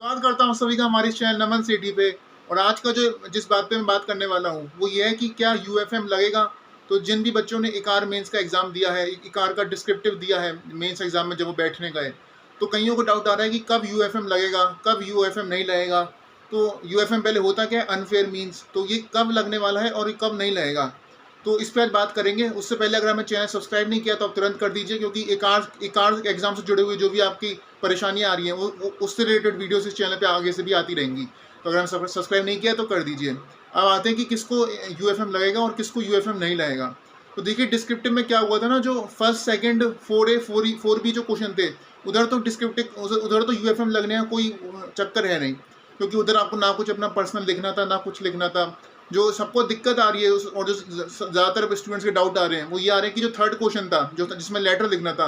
स्वागत करता हूँ सभी का हमारे इस चैनल नमन सिटी पे। और आज का जो जिस बात पे मैं बात करने वाला हूँ वो ये है कि क्या यूएफएम लगेगा। तो जिन भी बच्चों ने इकार मेंस का एग्जाम दिया है, इकार का डिस्क्रिप्टिव दिया है मेंस एग्जाम में जब वो बैठने गए, तो कईयों को डाउट आ रहा है कि कब यूएफएम लगेगा, कब यूएफएम नहीं लगेगा। तो यूएफएम पहले होता क्या है, अनफेयर मीन्स, तो ये कब लगने वाला है और ये कब नहीं लगेगा, तो इस पर आज बात करेंगे। उससे पहले अगर हमें चैनल सब्सक्राइब नहीं किया तो आप तुरंत कर दीजिए, क्योंकि एक एग्जाम से जुड़े हुए जो भी आपकी परेशानियां आ रही हैं वो उससे रिलेटेड वीडियोस इस चैनल पे आगे से भी आती रहेंगी। तो अगर हम सब्सक्राइब नहीं किया तो कर दीजिए। अब आते हैं कि किसको यूएफएम लगेगा और किसको यूएफएम नहीं लगेगा। तो देखिए डिस्क्रिप्टिव में क्या हुआ था ना, जो फर्स्ट सेकंड 4A 4B जो क्वेश्चन थे, उधर तो डिस्क्रिप्टिव उधर तो यूएफएम लगने का कोई चक्कर है नहीं, क्योंकि उधर आपको ना कुछ अपना पर्सनल लिखना था ना कुछ लिखना था। जो सबको दिक्कत आ रही है और जो ज़्यादातर स्टूडेंट्स के डाउट आ रहे हैं वो ये आ रहे हैं कि जो थर्ड क्वेश्चन था जो जिसमें लेटर लिखना था,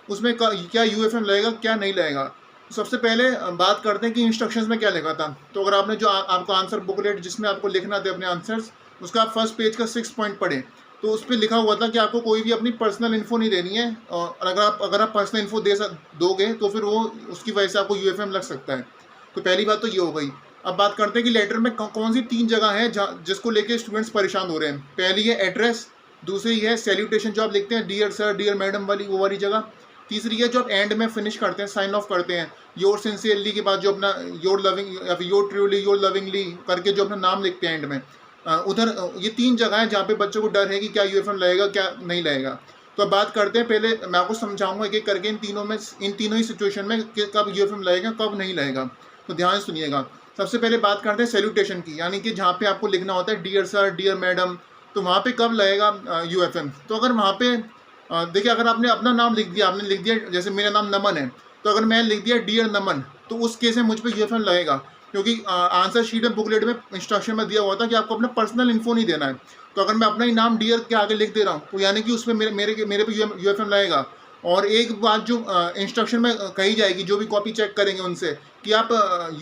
उसमें क्या यूएफएम लगेगा क्या नहीं लगेगा। तो सबसे पहले बात करते हैं कि इंस्ट्रक्शंस में क्या लिखा था। तो अगर आपने जो आपका आंसर बुकलेट जिसमें आपको लिखना था अपने आंसर्स, उसका आप फर्स्ट पेज का 6 पॉइंट पढ़े, तो उस पर लिखा हुआ था कि आपको कोई भी अपनी पर्सनल इन्फो नहीं देनी है। और अगर आप पर्सनल इन्फो दोगे तो फिर वो उसकी वजह से आपको यूएफएम लग सकता है। तो पहली बात तो ये हो गई। अब बात करते हैं कि लेटर में कौन सी 3 जगह है जिसको लेके स्टूडेंट्स परेशान हो रहे हैं। पहली है एड्रेस, दूसरी है सैल्यूटेशन जो आप लिखते हैं डियर सर डियर मैडम वाली, वो वाली जगह। तीसरी है जो आप एंड में फिनिश करते हैं, साइन ऑफ करते हैं, योर सिंसियरली के बाद जो अपना योर लविंग या फिर योर ट्रूली योर लविंगली करके जो अपना नाम लिखते हैं एंड में, उधर ये 3 जगह है जहाँ पे बच्चों को डर है कि क्या यूएफएम लगेगा क्या नहीं लगेगा। तो अब बात करते हैं, पहले मैं आपको समझाऊंगा एक एक करके इन तीनों ही सिचुएशन में कि कब यूएफएम लगेगा कब नहीं लगेगा। तो ध्यान से सुनिएगा। सबसे पहले बात करते हैं सैल्यूटेशन की, यानी कि जहाँ पे आपको लिखना होता है डियर सर डियर मैडम, तो वहाँ पे कब लगेगा यूएफएम। तो अगर वहाँ पे देखिए, अगर आपने अपना नाम लिख दिया, आपने लिख दिया जैसे मेरा नाम नमन है, तो अगर मैं लिख दिया डियर नमन, तो उस केस में मुझ पर यूएफएम लगेगा, क्योंकि आंसर शीट में बुकलेट में इंस्ट्रक्शन में दिया हुआ था कि आपको अपना पर्सनल इन्फो नहीं देना है। तो अगर मैं अपना ही नाम डियर के आगे लिख दे रहा हूँ तो यानी कि उसमें मेरे पे यूएफएम लगेगा। और एक बात जो इंस्ट्रक्शन में कही जाएगी, जो भी कॉपी चेक करेंगे उनसे, कि आप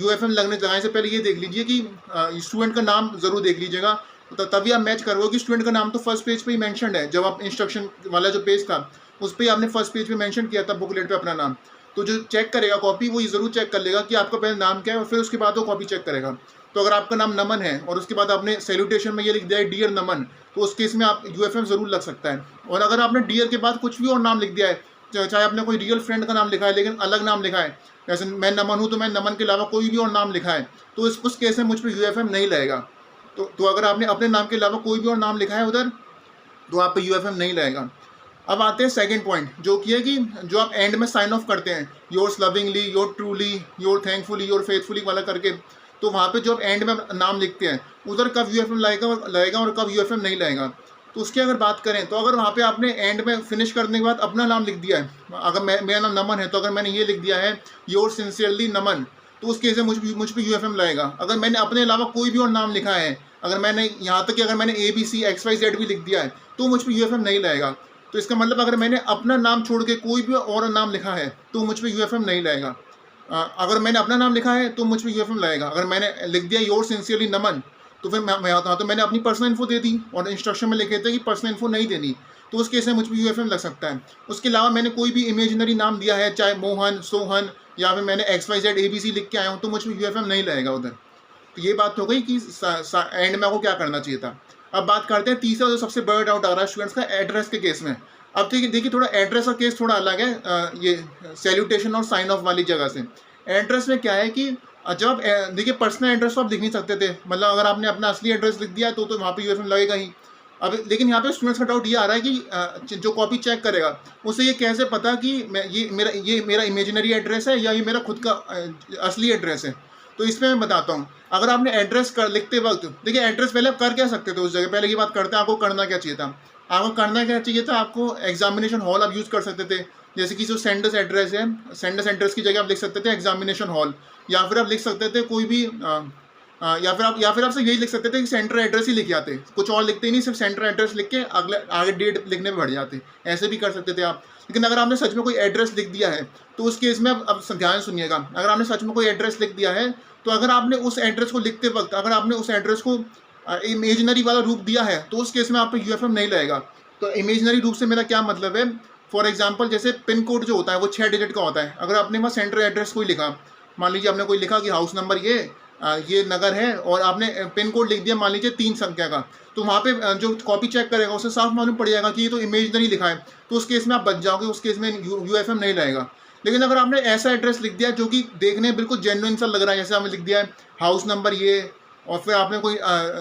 यूएफएम लगने लगाने से पहले ये देख लीजिए कि स्टूडेंट का नाम ज़रूर देख लीजिएगा। तो तभी आप मैच करोगे कि स्टूडेंट का नाम तो फर्स्ट पेज पे ही मेंशन्ड है। जब आप इंस्ट्रक्शन वाला जो पेज था उस पर आपने फर्स्ट पेज पे मेंशन किया था बुकलेट पे अपना नाम, तो जो चेक करेगा कॉपी वो ये ज़रूर चेक कर लेगा कि आपका पहले नाम क्या है और फिर उसके बाद वो कॉपी चेक करेगा। तो अगर आपका नाम नमन है और उसके बाद आपने सैल्यूटेशन में ये लिख दिया है डियर नमन, तो उस केस में आप यूएफएम ज़रूर लग सकता है। और अगर आपने डियर के बाद कुछ भी और नाम लिख दिया है, चाहे आपने कोई रियल फ्रेंड का नाम लिखा है लेकिन अलग नाम लिखा है, जैसे मैं नमन हूँ तो मैं नमन के अलावा कोई भी और नाम लिखा है, तो उस केस में मुझ पर यूएफएम नहीं लगेगा। तो अगर आपने अपने नाम के अलावा कोई भी और नाम लिखा है उधर, तो आप पे यूएफएम नहीं लगेगा। अब आते हैं सेकंड पॉइंट, जो कि है कि जो आप एंड में साइन ऑफ करते हैं, yours lovingly your truly your thankfully your faithfully वाला करके, तो वहाँ पे जो आप एंड में नाम लिखते हैं उधर कब यूएफएम लगेगा और कब यूएफएम नहीं लगेगा। तो उसकी अगर बात करें, तो अगर वहाँ पे आपने एंड में फिनिश करने के बाद अपना नाम लिख दिया है, अगर मेरा नाम नमन है तो अगर मैंने ये लिख दिया है योर सिंसियरली नमन, तो उस केस में मुझ पर यूएफएम लगेगा। अगर मैंने अपने अलावा कोई भी और नाम लिखा है, अगर मैंने यहाँ तक कि अगर मैंने ABC XYZ भी लिख दिया है, तो मुझ पर यूएफएम नहीं लगेगा। तो इसका मतलब अगर मैंने अपना नाम छोड़ के कोई भी और नाम लिखा है तो मुझ पर यूएफएम नहीं लगेगा। अगर मैंने अपना नाम लिखा है तो मुझ पर यूएफएम लगेगा। अगर मैंने लिख दिया योर सिंसियरली नमन, तो फिर मैं आता तो मैंने अपनी पर्सनल इन्फो दे दी और इंस्ट्रक्शन में लिखे थे कि पर्सनल इन्फो नहीं देनी, तो उस केस में मुझ पर यूएफएम लग सकता है। उसके अलावा मैंने कोई भी इमेजिनरी नाम दिया है, चाहे मोहन सोहन या फिर मैंने XYZ ABC लिख के आया हूँ, तो मुझ पर यूएफएम नहीं लगेगा उधर। तो ये बात हो गई कि एंड में आपको क्या करना चाहिए था। अब बात करते हैं तीसरा जो सबसे बड़ा डाउट आ रहा है स्टूडेंट्स का, एड्रेस के केस में। अब देखिए थोड़ा एड्रेस का केस थोड़ा अलग है ये सैल्यूटेशन और साइन ऑफ वाली जगह से। एड्रेस में क्या है कि जब देखिए पर्सनल एड्रेस तो आप लिख नहीं सकते थे, मतलब अगर आपने अपना असली एड्रेस लिख दिया तो वहाँ पे यूएफएम लगेगा ही। अब लेकिन यहाँ पे स्टूडेंट्स का डाउट ये आ रहा है कि जो कॉपी चेक करेगा उसे ये कैसे पता कि ये मेरा इमेजिनरी एड्रेस है या ये मेरा खुद का असली एड्रेस है। तो इसमें मैं बताता हूँ, अगर आपने एड्रेस लिखते वक्त, देखिए एड्रेस पहले आप कर क्या सकते थे उस जगह, पहले की बात करते हैं आपको करना क्या चाहिए था। आपको करना क्या चाहिए था, आपको एग्जामिनेशन हॉल आप यूज़ कर सकते थे। जैसे कि जो सेंडर्स एड्रेस है, सेंडर्स एड्रेस की जगह आप लिख सकते थे एग्जामिनेशन हॉल, या फिर आप लिख सकते थे कोई भी या फिर आप सिर्फ यही लिख सकते थे कि सेंटर एड्रेस ही लिख आते, कुछ और लिखते ही नहीं, सिर्फ सेंटर एड्रेस लिख के आगे डेट लिखने में बढ़ जाते। ऐसे भी कर सकते थे आप। लेकिन अगर आपने सच में कोई एड्रेस लिख दिया है तो उस केस में अब ध्यान सुनिएगा, अगर आपने सच में कोई एड्रेस लिख दिया है, तो अगर आपने उस एड्रेस को लिखते वक्त अगर आपने उस एड्रेस को इमेजनरी वाला रूप दिया है, तो उस केस में आप पे यूएफएम नहीं लगेगा। तो इमेजनरी रूप से मेरा क्या मतलब है, फॉर एग्जाम्पल जैसे पिन कोड जो होता है वो 6 डिजिट का होता है। अगर आपने वहाँ सेंटर एड्रेस को ही लिखा, मान लीजिए आपने कोई लिखा कि हाउस नंबर ये नगर है और आपने पिन कोड लिख दिया मान लीजिए 3 संख्या का, तो वहाँ पे जो कॉपी चेक करेगा उसे साफ मालूम पड़ जाएगा कि ये तो इमेजिनरी लिखा है, तो उस केस में आप बच जाओगे, उस केस में यूएफएम नहीं लगेगा। लेकिन अगर आपने ऐसा एड्रेस लिख दिया जो कि देखने में बिल्कुल जेन्युइन सा लग रहा है, जैसे आपने लिख दिया है हाउस नंबर ये, और फिर आपने कोई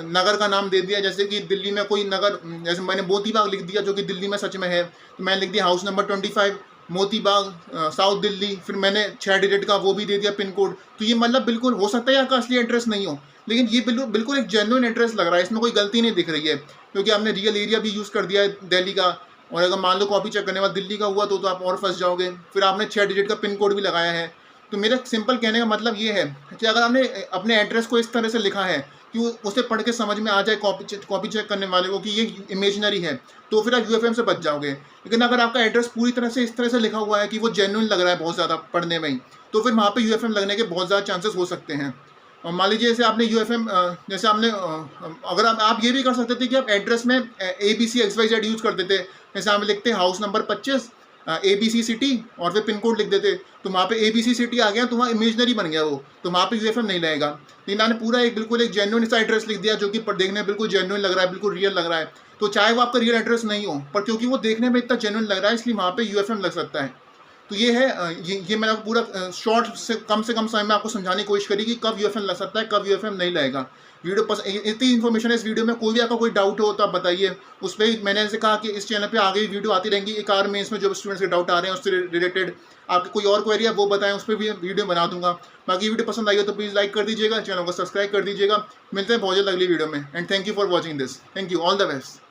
नगर का नाम दे दिया, जैसे कि दिल्ली में कोई नगर, जैसे मैंने मोती बाग लिख दिया जो कि दिल्ली में सच में है, तो मैंने लिख दिया house number 25 Moti Bagh south Delhi, फिर मैंने 6 डिजिट का वो भी दे दिया पिन कोड। तो ये मतलब बिल्कुल हो सकता है आपका असली एड्रेस नहीं हो, लेकिन ये बिल्कुल बिल्कुल एक जेन्युइन एड्रेस लग रहा है, इसमें कोई गलती नहीं दिख रही है, क्योंकि आपने रियल एरिया भी यूज़ कर दिया है दिल्ली का, और अगर मान लो कॉपी चेक करने बाद दिल्ली का हुआ तो आप और फंस जाओगे। फिर आपने 6 डिजिट का पिन कोड भी लगाया है। तो मेरा सिंपल कहने का मतलब ये है कि अगर आपने अपने एड्रेस को इस तरह से लिखा है कि उसे पढ़ के समझ में आ जाए कॉपी चेक करने वाले को कि ये इमेजिनरी है, तो फिर आप यूएफएम से बच जाओगे। लेकिन अगर आपका एड्रेस पूरी तरह से इस तरह से लिखा हुआ है कि वो जेन्युइन लग रहा है बहुत ज़्यादा पढ़ने में ही, तो फिर वहाँ पे यूएफएम लगने के बहुत ज़्यादा चांसेस हो सकते हैं। और मान लीजिए जैसे आपने यूएफएम जैसे आपने अगर आप ये भी कर सकते थे कि आप एड्रेस में ABCXYZ यूज़ कर देते, जैसे आप लिखते हाउस नंबर 25 ABC सिटी और फिर पिन कोड लिख देते, तो वहाँ पे ABC सिटी आ गया, तो वहाँ इमेजनरी बन गया वो, तो वहाँ पे यूएफएम नहीं लगेगा। लेकिन आपने पूरा बिल्कुल एक जेन्युइन सा एड्रेस लिख दिया जो कि देखने में बिल्कुल जेन्युइन लग रहा है, बिल्कुल रियल लग रहा है, तो चाहे वो आपका रियल एड्रेस नहीं हो, पर क्योंकि वो देखने में इतना जेन्युइन लग रहा है इसलिए वहाँ पे यूएफएम लग सकता है। तो ये है ये मैंने पूरा शॉर्ट से कम समय में आपको समझाने की कोशिश करी कि कब यूएफएम लग सकता है, कब यूएफएम नहीं लगेगा। वीडियो इतनी इन्फॉर्मेशन है इस वीडियो में, कोई भी आपका कोई डाउट हो तो आप बताइए। उस पर मैंने ऐसे कहा कि इस चैनल पे आगे भी वीडियो आती रहेंगी, एक आर में इसमें जो स्टूडेंट्स के डाउट आ रहे हैं उससे रिलेटेड आपकी कोई और क्वेरी है वो बताएं, उस पर भी वीडियो बना दूंगा। बाकी वीडियो पसंद आई हो तो प्लीज़ लाइक कर दीजिएगा, चैनल को सब्सक्राइब कर दीजिएगा। मिलते हैं बहुत जल्द अगली वीडियो में, and thank you for watching this. Thank you, all the best.